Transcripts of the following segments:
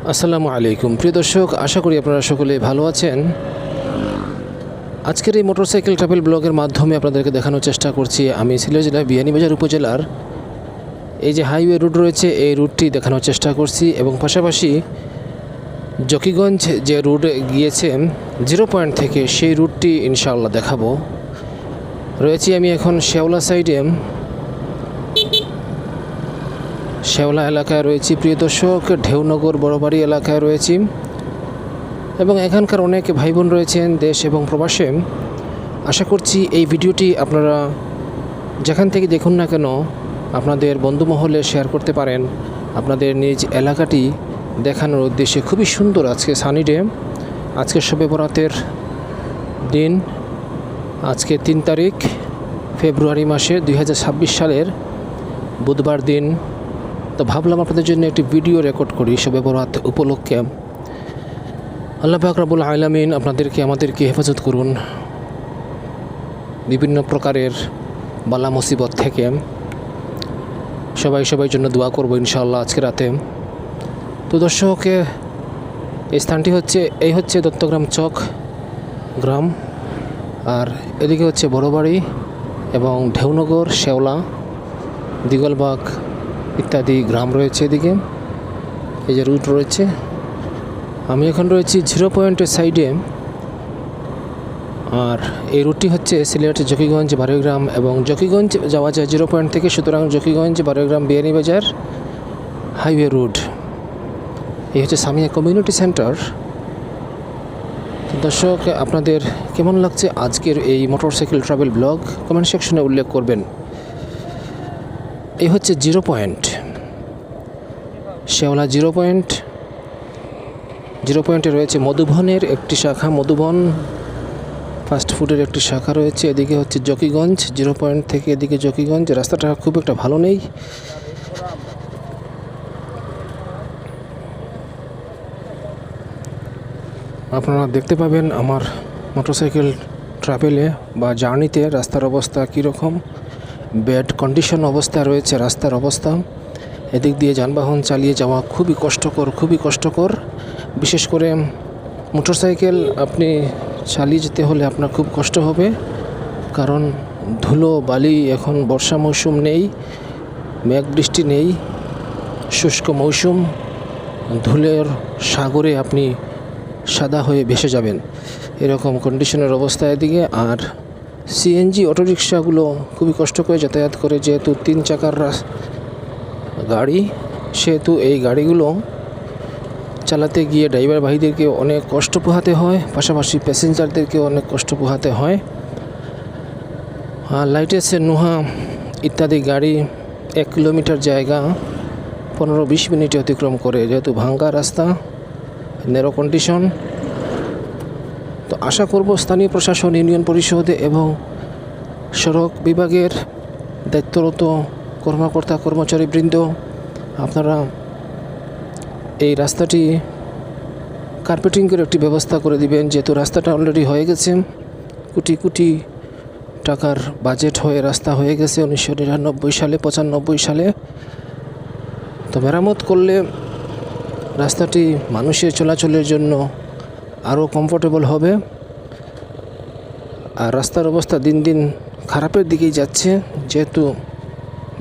আসসালামু আলাইকুম প্রিয় দর্শক, আশা করি আপনারা সকলে ভালো আছেন। আজকের এই মোটরসাইকেল ট্রাভেল ব্লগের মাধ্যমে আপনাদেরকে দেখানোর চেষ্টা করছি আমি সিলেট জেলার বিয়ানীবাজার উপজেলার এই যে হাইওয়ে রুট রয়েছে এই রুটটি দেখানোর চেষ্টা করছি এবং পাশাপাশি জকিগঞ্জ যে রুট গিয়েছে 0 পয়েন্ট থেকে সেই রুটটি ইনশাআল্লাহ দেখাবো। রয়েছি আমি এখন শেওলা সাইডে, শেওলা এলাকায় রয়েছি প্রিয় দর্শক। ঢেউনগর বড়বাড়ি এলাকায় রয়েছি এবং এখানকার অনেক ভাই বোন রয়েছেন দেশ এবং প্রবাসে। আশা করছি এই ভিডিওটি আপনারা যেখান থেকে দেখুন না কেন আপনাদের বন্ধুমহলে শেয়ার করতে পারেন আপনাদের নিজ এলাকাটি দেখানোর উদ্দেশ্যে। খুবই সুন্দর আজকে সানি ডে, আজকে শবে বরাতের দিন, আজকে 3 তারিখ ফেব্রুয়ারি মাসে 2026 সালের বুধবার দিন। তো ভাবলাম আপনাদের জন্য একটি ভিডিও রেকর্ড করি শবে বরাত উপলক্ষে। আল্লাহ পাক রব্বুল আলামিন আপনাদেরকে আমাদেরকে হেফাজত করুন বিভিন্ন প্রকারের বালা মুসিবত থেকে। সবাই জন্য দোয়া করবো ইনশাআল্লাহ আজকে রাতে। তো দর্শক, এই স্থানটি হচ্ছে দত্তগ্রাম চক গ্রাম, আর এদিকে হচ্ছে বড়বাড়ি এবং ঢেউনগর, শেওলা, দিগলবাগ ইত্যাদি গ্রাম রয়েছে এদিকে। এই যে রুট রয়েছে, আমি এখন রয়েছি 0 পয়েন্টের সাইডে। আর এই রুটটি হচ্ছে সিলেট জকিগঞ্জ বারোগ্রাম, এবং জকিগঞ্জ যাওয়া যায় 0 পয়েন্ট থেকে, সুতরাং জকিগঞ্জ বারোগ্রাম বিয়ানীবাজার হাইওয়ে রুট। এই হচ্ছে সামিয়া কমিউনিটি সেন্টার। দর্শক, আপনাদের কেমন লাগছে আজকের এই মোটরসাইকেল ট্রাভেল ব্লগ কমেন্ট সেকশনে উল্লেখ করবেন। এই হচ্ছে 0 পয়েন্ট, শেওলা 0 পয়েন্ট। 0 পয়েন্টে রয়েছে মধুবনের একটি শাখা, মধুবন ফাস্টফুডের একটি শাখা রয়েছে। এদিকে হচ্ছে জকিগঞ্জ, 0 পয়েন্ট থেকে এদিকে জকিগঞ্জ। রাস্তাটা খুব একটা ভালো নেই, আপনারা দেখতে পাবেন আমার মোটরসাইকেল ট্রাভেলে বা জার্নিতে রাস্তার অবস্থা কীরকম। ব্যাড কন্ডিশন অবস্থা রয়েছে রাস্তার অবস্থা। এদিক দিয়ে যানবাহন চালিয়ে যাওয়া খুবই কষ্টকর। বিশেষ করে মোটরসাইকেল আপনি চালিয়ে যেতে হলে আপনার খুব কষ্ট হবে, কারণ ধুলো বালি, এখন বর্ষা মৌসুম নেই, মেঘ বৃষ্টি নেই, শুষ্ক মৌসুম। ধুলের সাগরে আপনি সাদা হয়ে ভেসে যাবেন, এরকম কন্ডিশনের অবস্থা এদিকে। আর সিএনজি অটোরিকশাগুলো খুবই কষ্ট করে যাতায়াত করে, যেহেতু 3 চাকার গাড়ি, সেহেতু এই গাড়িগুলো চালাতে গিয়ে ড্রাইভার ভাইদেরকে অনেক কষ্ট পোহাতে হয়, পাশাপাশি প্যাসেঞ্জারদেরকেও অনেক কষ্ট পোহাতে হয়। আর লাইটেসে নোহা ইত্যাদি গাড়ি 1 কিলোমিটার জায়গা 15-20 মিনিটে অতিক্রম করে, যেহেতু ভাঙ্গা রাস্তা, ন্যারো কন্ডিশন। তো আশা করব স্থানীয় প্রশাসন, ইউনিয়ন পরিষদ এবং সড়ক বিভাগের দায়িত্বরত কর্মকর্তা কর্মচারীবৃন্দ আপনারা এই রাস্তাটি কার্পেটিংয়ের একটি ব্যবস্থা করে দিবেন, যেহেতু রাস্তাটা অলরেডি হয়ে গেছে, কোটি টাকার বাজেট হয়ে রাস্তা হয়ে গেছে 1999 সালে 95 সালে। তো মেরামত করলে রাস্তাটি মানুষের চলাচলের জন্য আরও কমফোর্টেবল হবে। আর রাস্তার অবস্থা দিন দিন খারাপের দিকেই যাচ্ছে, যেহেতু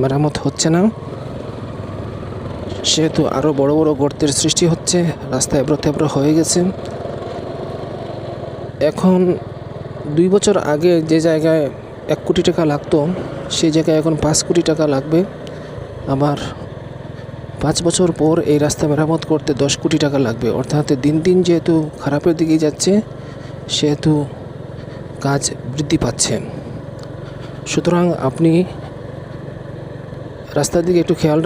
মেরামত হচ্ছে না, সেহেতু আরও বড় গর্তের সৃষ্টি হচ্ছে, রাস্তা এবড়ো হয়ে গেছে। এখন 2 বছর আগে যে জায়গায় 1 কোটি টাকা লাগতো, সেই জায়গায় এখন 5 কোটি টাকা লাগবে। আবার 5 বছর পর এই রাস্তা মেরামত করতে 10 কোটি টাকা লাগবে। অর্থাৎ দিন যেহেতু খারাপের দিকে যাচ্ছে, সেহেতু কাজ বৃদ্ধি পাচ্ছে। সুতরাং আপনি রাস্তার দিকে একটু খেয়াল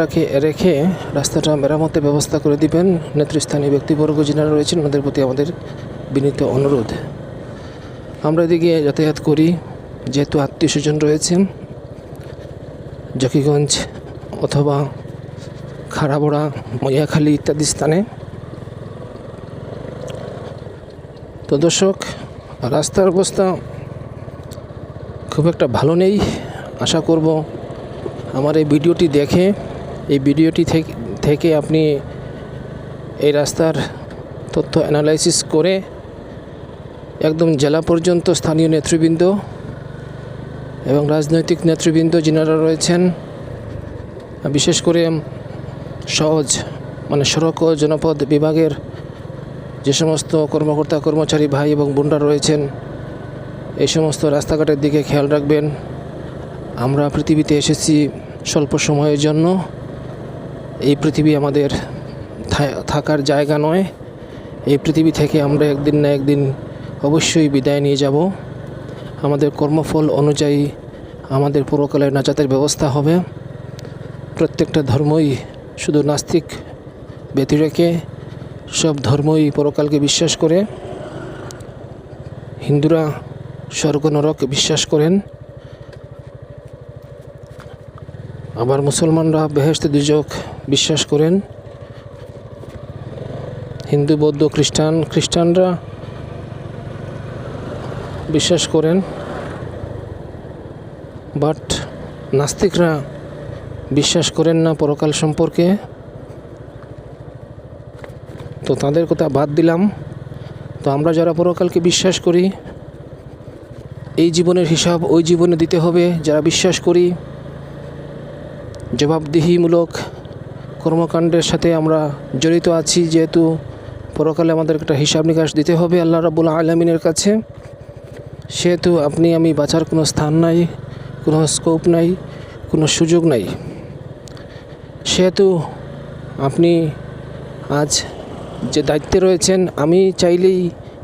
রেখে রাস্তাটা মেরামতের ব্যবস্থা করে দিবেন। নেতৃস্থানীয় ব্যক্তিবর্গ যারা রয়েছেন ওনাদের প্রতি আমাদের বিনীত অনুরোধ। আমরা এদিকে যাতায়াত করি, যেহেতু আত্মীয় স্বজন রয়েছেন জকিগঞ্জ অথবা খারাবড়া, মইয়াখালী ইত্যাদি স্থানে। তো দর্শক, রাস্তার অবস্থা খুব একটা ভালো নেই। আশা করব আমার এই ভিডিওটি দেখে, এই ভিডিওটি থেকে আপনি এই রাস্তার তথ্য অ্যানালাইসিস করে একদম জেলা পর্যন্ত স্থানীয় নেতৃবৃন্দ এবং রাজনৈতিক নেতৃবৃন্দ যিনারা রয়েছেন, বিশেষ করে সড়ক ও জনপদ বিভাগের যে সমস্ত কর্মকর্তা কর্মচারী ভাই এবং বোনরা রয়েছেন, এই সমস্ত রাস্তাঘাটের দিকে খেয়াল রাখবেন। আমরা পৃথিবীতে এসেছি স্বল্প সময়ের জন্য। এই পৃথিবী আমাদের থাকার জায়গা নয়। এই পৃথিবী থেকে আমরা একদিন না একদিন অবশ্যই বিদায় নিয়ে যাব। আমাদের কর্মফল অনুযায়ী আমাদের পরকালের নাজাতের ব্যবস্থা হবে। প্রত্যেকটা ধর্মই, শুধু নাস্তিক ব্যতি রেখে সব ধর্মই পরকালকে বিশ্বাস করে। হিন্দুরা স্বর্গ নরক বিশ্বাস করেন, আবার মুসলমানরা বেহেশত দুজক বিশ্বাস করেন। হিন্দু বৌদ্ধ খ্রিস্টানরা বিশ্বাস করেন, বাট নাস্তিকরা বিশ্বাস করেন না পরকাল সম্পর্কে। তো তাদের কথা বাদ দিলাম। তো আমরা যারা পরকালকে বিশ্বাস করি, এই জীবনের হিসাব ওই জীবনে দিতে হবে। যারা বিশ্বাস করি, জবাবদিহিমূলক কর্মকাণ্ডের সাথে আমরা জড়িত আছি, যেহেতু পরকালে আমাদের একটা হিসাব নিকাশ দিতে হবে আল্লাহ রাব্বুল আলামিনের কাছে। সেহেতু আপনি আমি বাঁচার কোনো স্থান নাই, কোনো স্কোপ নাই, কোনো সুযোগ নাই। সেহেতু আপনি আজ যে দায়িত্বে রয়েছেন, আমি চাইলেই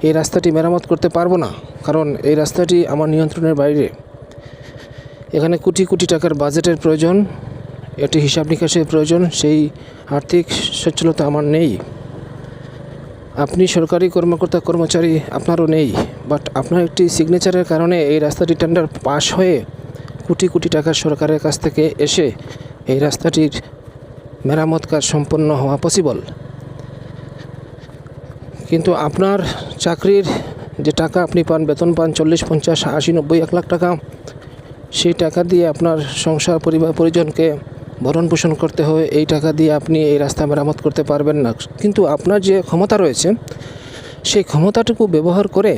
এই রাস্তাটি মেরামত করতে পারবো না, কারণ এই রাস্তাটি আমার নিয়ন্ত্রণের বাইরে। এখানে কোটি কোটি টাকার বাজেটের প্রয়োজন, একটি হিসাব নিকাশের প্রয়োজন। সেই আর্থিক সচ্ছলতা আমার নেই। আপনি সরকারি কর্মকর্তা কর্মচারী, আপনারও নেই। বাট আপনার একটি সিগনেচারের কারণে এই রাস্তাটি টেন্ডার পাস হয়ে কোটি কোটি টাকা সরকারের কাছ থেকে এসে এই রাস্তাটির মেরামত কাজ সম্পন্ন হওয়া পসিবল। কিন্তু আপনার চাকরির যে টাকা আপনি পান, বেতন পান 40, 50, 80, 90, 1 লাখ টাকা, সেই টাকা দিয়ে আপনার সংসার পরিবার পরিজনকে ভরণ পোষণ করতে হয়। এই টাকা দিয়ে আপনি এই রাস্তা মেরামত করতে পারবেন না। কিন্তু আপনার যে ক্ষমতা রয়েছে, সেই ক্ষমতাটুকু ব্যবহার করে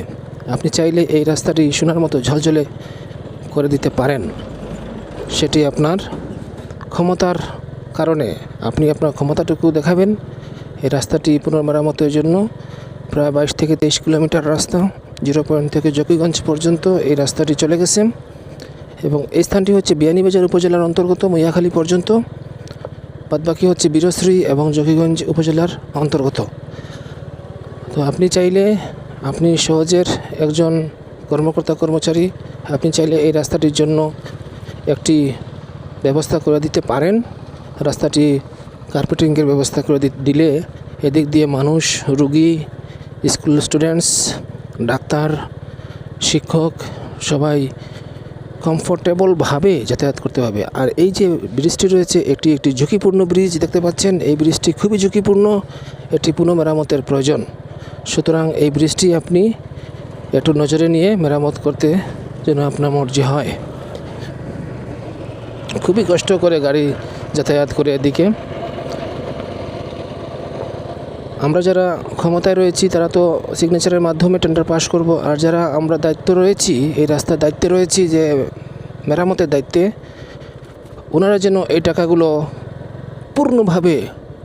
আপনি চাইলে এই রাস্তাটি সোনার মতো ঝলঝলে করে দিতে পারেন। সেটি আপনার ক্ষমতার কারণে আপনি আপনার ক্ষমতাটুকু দেখাবেন। এই রাস্তাটি পুনর্মেরামতের জন্য প্রায় 22 থেকে 23 কিলোমিটার রাস্তা, 0 পয়েন্ট থেকে জকিগঞ্জ পর্যন্ত এই রাস্তাটি চলে গেছে। এবং এই স্থানটি হচ্ছে বিয়ানীবাজার উপজেলার অন্তর্গত, মৈয়াখালী পর্যন্ত। বাদবাকি হচ্ছে বীরশ্রী এবং জকিগঞ্জ উপজেলার অন্তর্গত। তো আপনি চাইলে, আপনি সহজের একজন কর্মকর্তা কর্মচারী, আপনি চাইলে এই রাস্তাটির জন্য একটি ব্যবস্থা করে দিতে পারেন। রাস্তাটি কার্পেটিংয়ের ব্যবস্থা করে দিলে এদিক দিয়ে মানুষ, রুগী, স্কুল স্টুডেন্টস, ডাক্তার, শিক্ষক সবাই কমফোর্টেবলভাবে যাতায়াত করতে পারবে। আর এই যে ব্রিজটি রয়েছে, একটি ঝুঁকিপূর্ণ ব্রিজ দেখতে পাচ্ছেন। এই ব্রিজটি খুবই ঝুঁকিপূর্ণ, এটি পুনঃমেরামতের প্রয়োজন। সুতরাং এই ব্রিজটি আপনি একটু নজরে নিয়ে মেরামত করতে যেন আপনার মর্জি হয়। খুবই কষ্ট করে গাড়ি যাতায়াত করে এদিকে। আমরা যারা ক্ষমতায় রয়েছি তারা তো সিগনেচারের মাধ্যমে টেন্ডার পাস করব, আর যারা আমরা দায়িত্ব রয়েছি, এই রাস্তার দায়িত্বে রয়েছি, যে মেরামতের দায়িত্বে, ওনারা যেন এই টাকাগুলো পূর্ণভাবে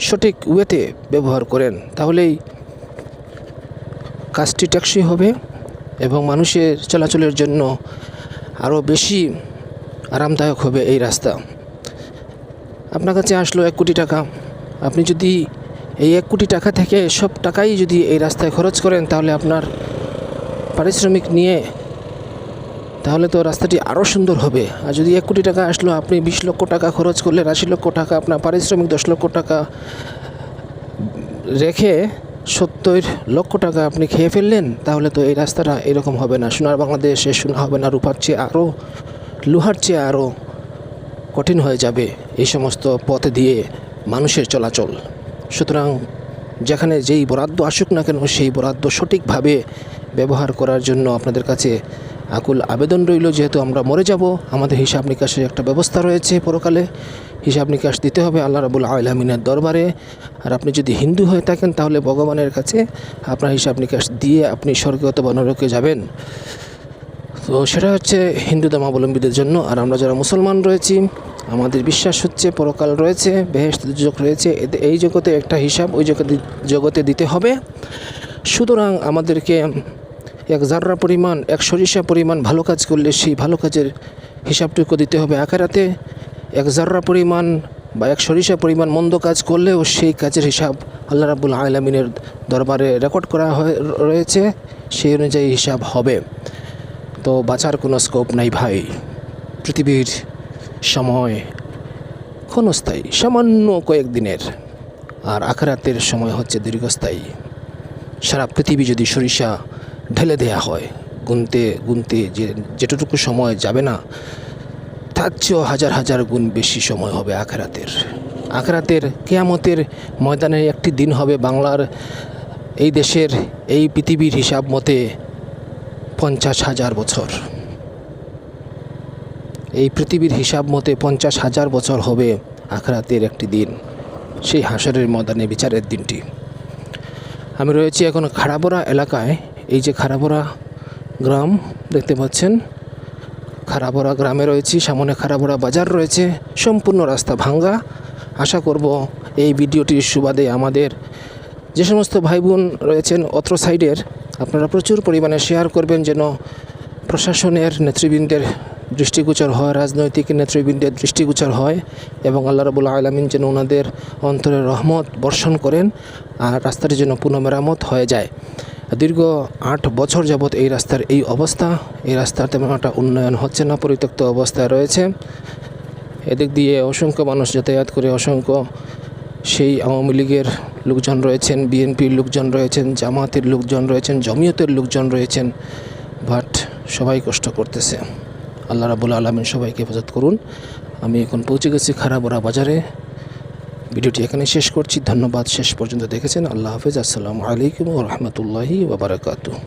সঠিক ওয়েতে ব্যবহার করেন। তাহলেই কাজটি টেকসই হবে এবং মানুষের চলাচলের জন্য আরও বেশি আরামদায়ক হবে এই রাস্তা। আপনার কাছে আসলো 1 কোটি টাকা, আপনি যদি এই 1 কোটি টাকা থেকে সব টাকাই যদি এই রাস্তায় খরচ করেন, তাহলে আপনার পারিশ্রমিক নিয়ে তাহলে তো রাস্তাটি আরও সুন্দর হবে। আর যদি 1 কোটি টাকা আসলো, আপনি 20 লক্ষ টাকা খরচ করলে 80 লক্ষ টাকা আপনার পারিশ্রমিক, 10 লক্ষ টাকা রেখে 70 লক্ষ টাকা আপনি খেয়ে ফেললেন, তাহলে তো এই রাস্তাটা এরকম হবে না। সোনার বাংলাদেশে সোনা হবে না, রূপার চেয়ে আরও, লোহার চেয়ে আরও কঠিন হয়ে যাবে এই সমস্ত পথ দিয়ে মানুষের চলাচল। সুতরাং যেখানে যেই বরাদ্দ আসুক না কেন, সেই বরাদ্দ সঠিকভাবে ব্যবহার করার জন্য আপনাদের কাছে আকুল আবেদন রইল, যেহেতু আমরা মরে যাব, আমাদের হিসাব নিকাশের একটা ব্যবস্থা রয়েছে, পরকালে হিসাব নিকাশ দিতে হবে আল্লাহ রাব্বুল আলামিনের দরবারে। আর আপনি যদি হিন্দু হয়ে থাকেন তাহলে ভগবানের কাছে আপনার হিসাব নিকাশ দিয়ে আপনি স্বর্গে অথবা নরকে যাবেন। তো সেটা হচ্ছে হিন্দু ধর্মাবলম্বীদের জন্য। আর আমরা যারা মুসলমান রয়েছি, আমাদের বিশ্বাস হচ্ছে পরকাল রয়েছে, বেহেশত দুজক রয়েছে, এই জগতে একটা হিসাব ওই জগতে দিতে হবে। সুতরাং আমাদেরকে এক জাররা পরিমাণ, এক সরিষা পরিমাণ ভালো কাজ করলে সেই ভালো কাজের হিসাবটুকু দিতে হবে আখিরাতে। এক জাররা পরিমাণ বা এক সরিষা পরিমাণ মন্দ কাজ করলেও সেই কাজের হিসাব আল্লাহ রাব্বুল আলামিনের দরবারে রেকর্ড করা রয়েছে, সেই অনুযায়ী হিসাব হবে। তো বাঁচার কোনো স্কোপ নাই ভাই। পৃথিবীর সময় ক্ষণস্থায়ী, সামান্য কয়েকদিনের, আর আখিরাতের সময় হচ্ছে দীর্ঘস্থায়ী। সারা পৃথিবী যদি সরিষা ঢেলে দেয়া হয়, গুনতে গুনতে যেটুকু সময় যাবে না, তার চেয়েও হাজার হাজার গুণ বেশি সময় হবে আখিরাতের। আখিরাতের কিয়ামতের ময়দানে একটি দিন হবে বাংলার, এই দেশের, এই পৃথিবীর হিসাব মতে 50,000 বছর। এই পৃথিবীর হিসাব মতে 50,000 বছর হবে আখিরাতের একটি দিন, সেই হাসরের ময়দানে বিচারের দিনটি। আমি রয়েছি এখন খাড়াবড়া এলাকায়। এই যে খাড়াবড়া গ্রাম দেখতে পাচ্ছেন, খাড়াবড়া গ্রামে রয়েছি, সামনে খাড়াবড়া বাজার রয়েছে, সম্পূর্ণ রাস্তা ভাঙ্গা। আশা করব এই ভিডিওটির সুবাদে আমাদের যে সমস্ত ভাই বোন রয়েছেন অত্র সাইডের, আপনারা প্রচুর পরিমাণে শেয়ার করবেন, যেন প্রশাসনের নেতৃবৃন্দের দৃষ্টিগোচর হয়, রাজনৈতিক নেতৃবৃন্দের দৃষ্টিগোচর হয়, এবং আল্লাহ রাব্বুল আলামিন যেন ওনাদের অন্তরে রহমত বর্ষণ করেন আর রাস্তাটি যেন পুনঃমেরামত হয়ে যায়। দীর্ঘ 8 বছর যাবৎ এই রাস্তার এই অবস্থা। এই রাস্তার তেমন একটা উন্নয়ন হচ্ছে না, পরিত্যক্ত অবস্থায় রয়েছে। এদিক দিয়ে অসংখ্য মানুষ যাতায়াত করে, অসংখ্য সেই আওয়ামী লীগের লোকজন রয়েছেন, বিএনপির লোকজন রয়েছেন, জামাতের লোকজন রয়েছেন, জমিয়তের লোকজন রয়েছেন, বাট সবাই কষ্ট করতেছে। আল্লাহ রাব্বুল আলামিন সবাইকে হেফাজত করুন। আমি এখন পৌঁছে গেছি খাড়াবড়া বাজারে। ভিডিওটি এখানে শেষ করছি। ধন্যবাদ শেষ পর্যন্ত দেখেছেন। আল্লাহ হাফেজ। আসসালামু আলাইকুম ওয়া রাহমাতুল্লাহি ওয়া বারাকাতুহু।